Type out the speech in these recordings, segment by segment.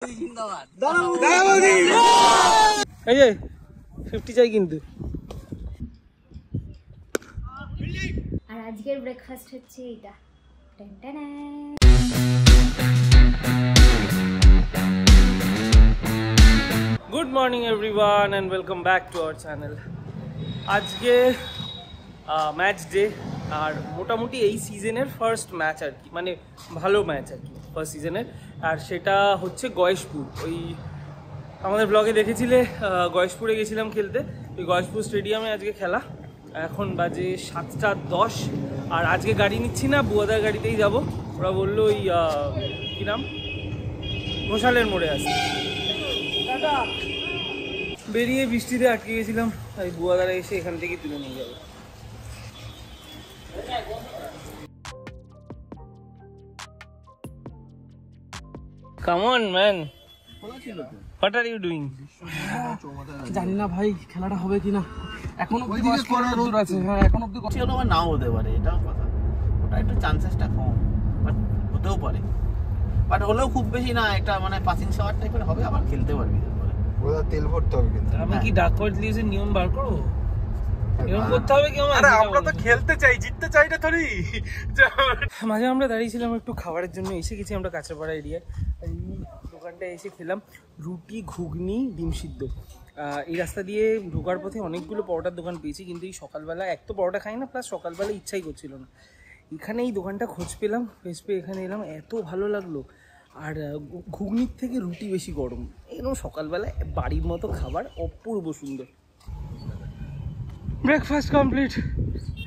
এই যে 50 চাই কিন্তু। আর আজকের ব্রেকফাস্ট হচ্ছে এটা। Good morning everyone and welcome back to our channel. আজকে ম্যাচ ডে, আর মোটামুটি এই সিজনের ফার্স্ট ম্যাচ আর কি, মানে ভালো ম্যাচ আর কি ফার্স্ট সিজনের। আর সেটা হচ্ছে গয়েশপুর। ওই আমাদের ব্লগে দেখেছিলে গয়েশপুরে গেছিলাম খেলতে, ওই গয়েশপুর স্টেডিয়ামে আজকে খেলা। এখন বাজে 7:10। আর আজকে গাড়ি নিচ্ছি না, বুয়াদার গাড়িতেই যাব। ওরা বললো ওই কী নাম, ঘোষালের মোড়ে আসে। বেরিয়ে বৃষ্টিতে আটকে গেছিলাম, তাই বুয়াদারা এসে এখান থেকে তুলে নিয়ে যাবে। Come on man, what are you doing? জানি না ভাই খেলাটা হবে কিনা, এখনো দূর আছে। হ্যাঁ এখন অব্দি ছিল, নাও হতে পারে, এটাও কথা। ওটা একটু চান্সেসটা কম, বাট হতেও পারে। বাট হলেও খুব বেশি না, একটা মানে পাসিং শাওয়ার টাইপের হবে, আবার খেলতে পারবি। ওটা তেল ভরতে হবে কিন্তু। আমি কি ডাকওয়ার্ড লিজের নিয়ম বার করব? এরকম করতে হবে কি? আরে আমরা তো খেলতে চাই, জিততে চাই না থরি। মাঝে আমরা দাঁড়িয়েছিলাম একটু খাবারের জন্য, এসে গেছি আমরা কাঁচাপাড়া এরিয়ায়। এই দোকানটায় এসে খেলাম রুটি, ঘুগনি, ডিম সিদ্ধ। এই রাস্তা দিয়ে ঢোকার পথে অনেকগুলো পরোটার দোকান পেয়েছি, কিন্তু এই সকালবেলা এক তো পরোটা খাই না, প্লাস সকালবেলা ইচ্ছাই করছিল না। এখানে এই দোকানটা খোঁজ পেলাম, পেয়ে এখানে এলাম, এত ভালো লাগলো। আর ঘুগনির থেকে রুটি বেশি গরম, এরকম সকালবেলায় বাড়ির মতো খাবার, অপূর্ব সুন্দর। ব্রেকফাস্ট কমপ্লিট,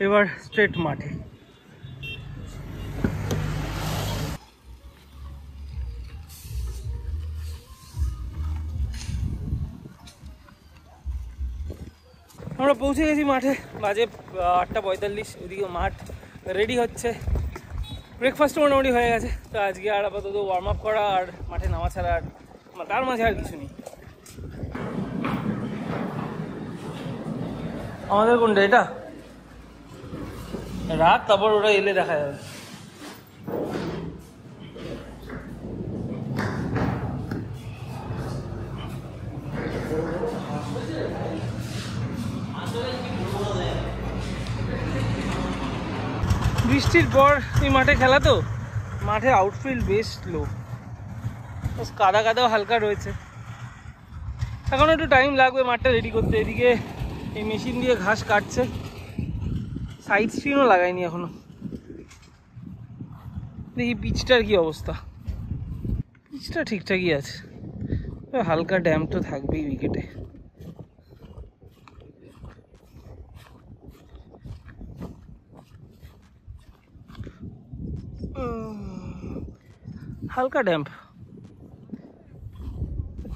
এবার স্ট্রেট মাঠে। আমরা পৌঁছে গেছি মাঠে, বাজে 8:45। ওইদিকে মাঠ রেডি হচ্ছে, ব্রেকফাস্ট মোটামুটি হয়ে গেছে। তো আজকে আর আপাতত ওয়ার্ম আপ করা আর মাঠে নামা ছাড়া আর তার মাঝে আর কিছু নেই। আমাদের কোনটা এটা? রাত, তারপর ওরা এলে দেখা যাবে। বৃষ্টির পর এই মাঠে খেলা, তো মাঠের আউটফিল্ড বেশ লো, কাদা কাদাও হালকা রয়েছে। এখন একটু টাইম লাগবে মাঠটা রেডি করতে। এদিকে এই মেশিন দিয়ে ঘাস কাটছে, সাইড স্ক্রিনও লাগাইনি এখনো। দেখি পিচটার কি অবস্থা। পিচটা ঠিকঠাকই আছে, হালকা ড্যাম তো থাকবেই উইকেটে। হালকা ড্যাম্প,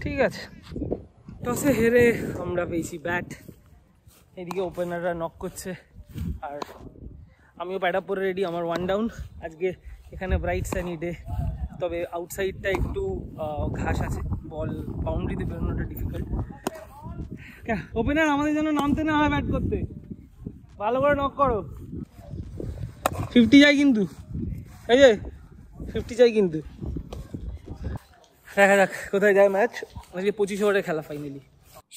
ঠিক আছে। টসে হেরে আমরা পেয়েছি ব্যাট। এদিকে ওপেনাররা নক করছে, আর আমিও প্যাড আপ করে রেডি। আমার 1 ডাউন। আজকে এখানে ব্রাইট সানি ডে, তবে আউটসাইডটা একটু ঘাস আছে, বল বাউন্ডারিতে বেরোনোটা ডিফিকাল্ট। ওপেনার আমাদের জন্য নামতে না হয় ব্যাট করতে, ভালো করে নক করো। 50 চাই কিন্তু, এই যে 50 চাই কিন্তু। দেখা যাক কোথায় যায় ম্যাচ। আজকে 25 ওভারের খেলা ফাইনালি।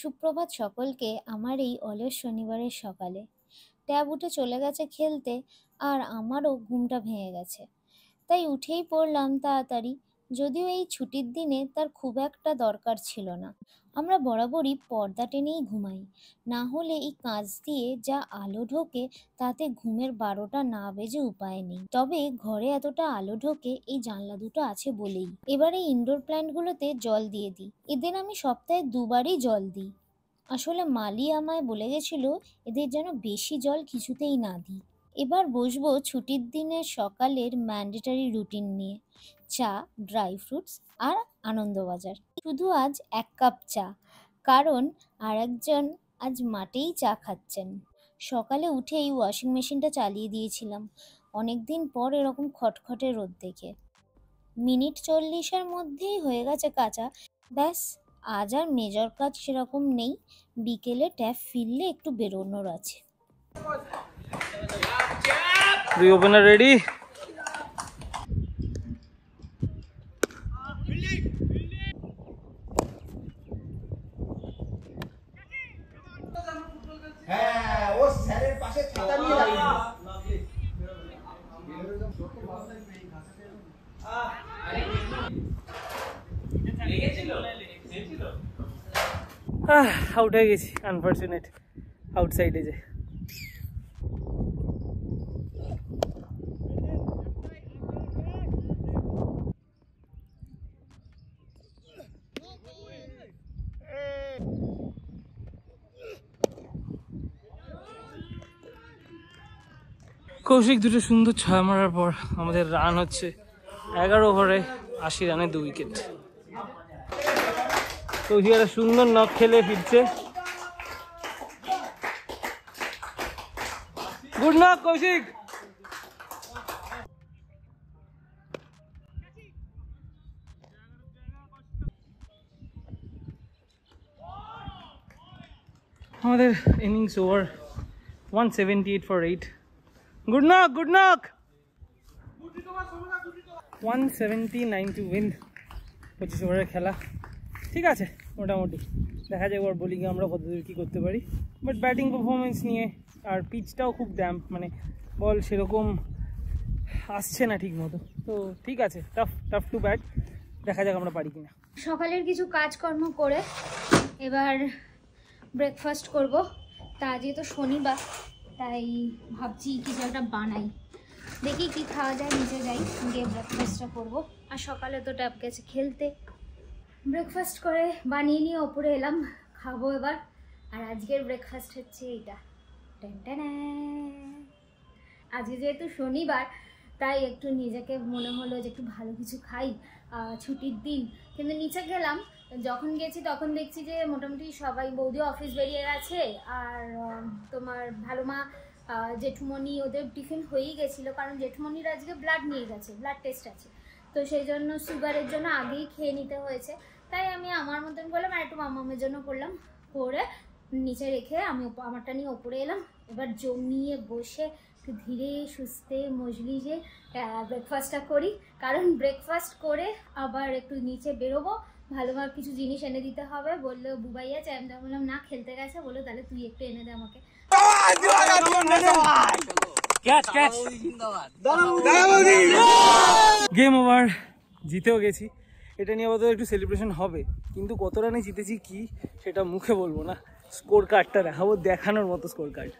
সুপ্রভাত সকলকে আমার এই অলস শনিবারের সকালে। ট্যাব উঠে চলে গেছে খেলতে, আর আমারও ঘুমটা ভেঙে গেছে, তাই উঠেই পড়লাম তাড়াতাড়ি। যদিও এই ছুটির দিনে তার খুব একটা দরকার ছিল না। আমরা বরাবরই পর্দা টেনেই ঘুমাই, না হলে এই কাঁচ দিয়ে যা আলো ঢোকে তাতে ঘুমের 12টা না বেজে উপায় নেই। তবে ঘরে এতটা আলো ঢোকে এই জানলা দুটো আছে বলেই। এবারে ইনডোর প্ল্যান্টগুলোতে জল দিয়ে দিই। এদের আমি সপ্তাহে 2বারই জল দিই। আসলে মালি আমায় বলে গেছিল এদের যেন বেশি জল কিছুতেই না দিই। এবার বসবো ছুটির দিনের সকালের ম্যান্ডেটারি রুটিন নিয়ে। চা, ড্রাই ফ্রুটস আর আনন্দবাজার। শুধু আজ 1 কাপ চা, কারণ আরেকজন আজ মাঠেই চা খাচ্ছেন। সকালে উঠেই ওয়াশিং মেশিনটা চালিয়ে দিয়েছিলাম, অনেকদিন পর এরকম খটখটে রোদ দেখে। মিনিট 40-এর মধ্যেই হয়ে গেছে কাচা। ব্যাস, আজ আর মেজর কাজ সেরকম নেই। বিকেলে ট্যাপ ফিরলে একটু বেরোনোর আছে। Opener ready. আউট হয়ে গেছি, আনফর্চুনেট। আউটসাইডে যে কৌশিক দুটো সুন্দর 6 মারার পর আমাদের রান হচ্ছে 11 ওভারে 80 রানে 2 উইকেট। কৌশিক একটা সুন্দর নক খেলে ফিরছে। Good knock Koushik. আমাদের innings over 178 for 8। Good knock, good knock. 179 to win 25 ওভারের খেলা। ঠিক আছে, মোটামুটি দেখা যায় ওর বোলিংয়ে আমরা কতদূর কী করতে পারি। বাট ব্যাটিং পারফরমেন্স নিয়ে আর পিচটাও খুব ড্যাম, মানে বল সেরকম আসছে না ঠিক মতো। তো ঠিক আছে, টাফ টু ব্যাট, দেখা যাক আমরা পারি কিনা। সকালের কিছু কাজকর্ম করে এবার ব্রেকফাস্ট করব। তা আজকে তো শনিবার, তাই ভাবছি কিছু একটা বানাই, দেখি কি খাওয়া যায়, নিচে যাই গিয়ে ব্রেকফাস্টটা করবো। আর সকালে তো ট্যাপ গেছে খেলতে, ব্রেকফাস্ট করে বানিয়ে নিয়ে ওপরে এলাম, খাবো এবার। আর আজকের ব্রেকফাস্ট হচ্ছে এইটা, আজকে যেহেতু শনিবার তাই একটু নিজেকে মনে হলো যে একটু ভালো কিছু খাই, ছুটির দিন। কিন্তু নিচে গেলাম, যখন গেছি তখন দেখছি যে মোটামুটি সবাই, বৌদি অফিস বেরিয়ে গেছে, আর তোমার ভালো মা, জেঠুমণি ওদের টিফিন হয়েই গেছিলো, কারণ জেঠুমণির আজকে ব্লাড নিয়ে গেছে, ব্লাড টেস্ট আছে, তো সেই জন্য সুগারের জন্য আগেই খেয়ে নিতে হয়েছে। তাই আমি আমার মতন করলাম, আর একটু মামামের জন্য করলাম, করে নিচে রেখে আমি আমারটা নিয়ে ওপরে এলাম। এবার জমিয়ে বসে একটু ধীরে সুস্থে মজলি যে ব্রেকফাস্টটা করি, কারণ ব্রেকফাস্ট করে আবার একটু নিচে বেরোবো, ভালো ভালো কিছু জিনিস এনে দিতে হবে। বললো বুবাই আছে, আমি বললাম না, খেলতে গেছে। বললো তাহলে তুই একটু এনে দে আমাকে। গেম ওভার, জিতেও গেছি। এটা নিয়ে আপাতত একটু সেলিব্রেশন হবে, কিন্তু কত রানে জিতেছি কি সেটা মুখে বলবো না, স্কোর কার্ডটা দেখাবো, দেখানোর মতো স্কোর কার্ড।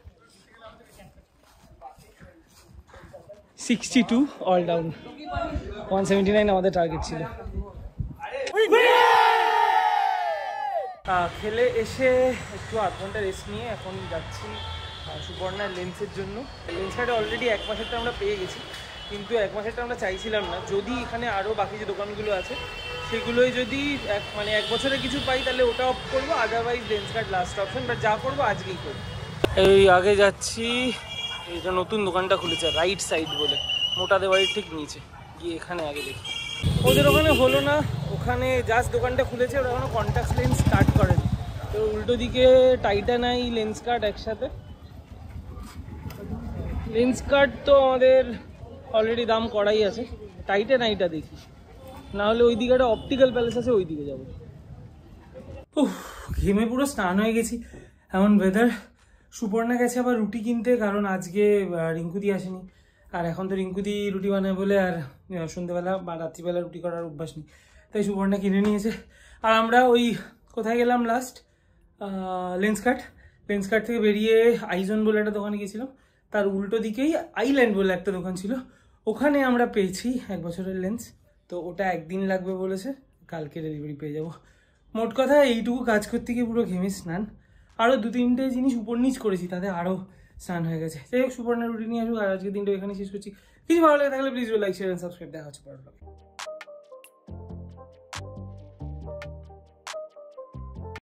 62 অল ডাউন, 179 আমাদের টার্গেট ছিল। খেলে এসে একটু আধ ঘন্টা রেস্ট নিয়ে এখন যাচ্ছি সুবর্ণার লেন্সের জন্য। লেন্স কার্ডে অলরেডি 1 মাসেরটা আমরা পেয়ে গেছি, কিন্তু 1 মাসেরটা আমরা চাইছিলাম না। যদি এখানে আরও বাকি যে দোকানগুলো আছে সেগুলোই যদি মানে 1 বছরে কিছু পাই তাহলে ওটা অফ করবো, otherwise lens card last option. But যা করবো আজকেই করবো। এই আগে যাচ্ছি, এই যে নতুন দোকানটা খুলেছে রাইট সাইড বলে, মোটাদের বাড়ির ঠিক নিচে, গিয়ে এখানে আগে দেখি। ওদের ওখানে হলো না, ওখানে জাস্ট দোকানটা খুলেছে, ওরা ওখানে কন্ট্যাক্ট লেন্স স্টার্ট করেনি। তো উল্টো দিকে টাইটানাই লেন্স কার্ড একসাথে। লেন্স কার্ড তো আমাদের অলরেডি দাম করাই আছে, টাইটানাইটা দেখি, না হলে ওই দিকে একটা অপটিক্যাল প্যালেস আছে, ওই দিকে যাবো। ঘেমে পুরো স্নান হয়ে গেছি, এমন ওয়েদার। সুপর্ণা গেছে আবার রুটি কিনতে, কারণ আজকে রিঙ্কুদি আসেনি। আর এখন তো রিঙ্কুদি রুটি বানায় বলে আর সন্ধ্যেবেলা বা রাত্রিবেলা রুটি করার অভ্যাস নেই, তাই সুপর্ণা কিনে নিয়েছে। আর আমরা ওই কোথায় গেলাম লাস্ট, লেন্স কার্ড থেকে বেরিয়ে আইজন বলে একটা দোকানে গেছিলাম, তার উল্টো দিকেই আইল্যান্ড বলে একটা দোকান ছিল, ওখানে আমরা পেয়েছি 1 বছরের লেন্স। তো ওটা একদিন লাগবে বলেছে, কালকে ডেলিভারি পেয়ে যাব। মোট কথা এইটুকু কাজ করতে গিয়ে পুরো ঘেমে স্নান। আরও 2-3টে জিনিস উপর নিচ করেছি, তাতে আরও স্নান হয়ে গেছে। যাই হোক, সুপর্ণার রুটি নিয়ে আসুক, আর আজকের দিনটা এখানে শেষ করছি। কিছু ভালো লাগে থাকলে please like, share and subscribe. দেখা হচ্ছে পরের ব্লগে।